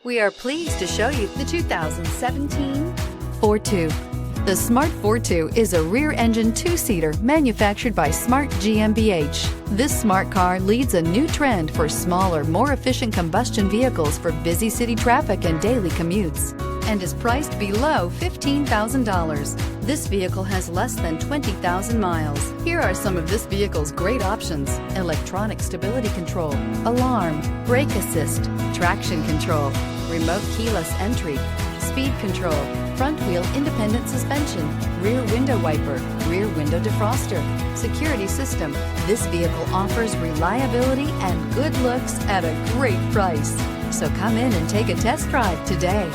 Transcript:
We are pleased to show you the 2017 FORTWO. The Smart FORTWO is a rear-engine two-seater manufactured by Smart GmbH. This smart car leads a new trend for smaller, more efficient combustion vehicles for busy city traffic and daily commutes, and is priced below $15,000. This vehicle has less than 20,000 miles. Here are some of this vehicle's great options: electronic stability control, alarm, brake assist, traction control, remote keyless entry, speed control, front wheel independent suspension, rear window wiper, rear window defroster, security system. This vehicle offers reliability and good looks at a great price. So come in and take a test drive today.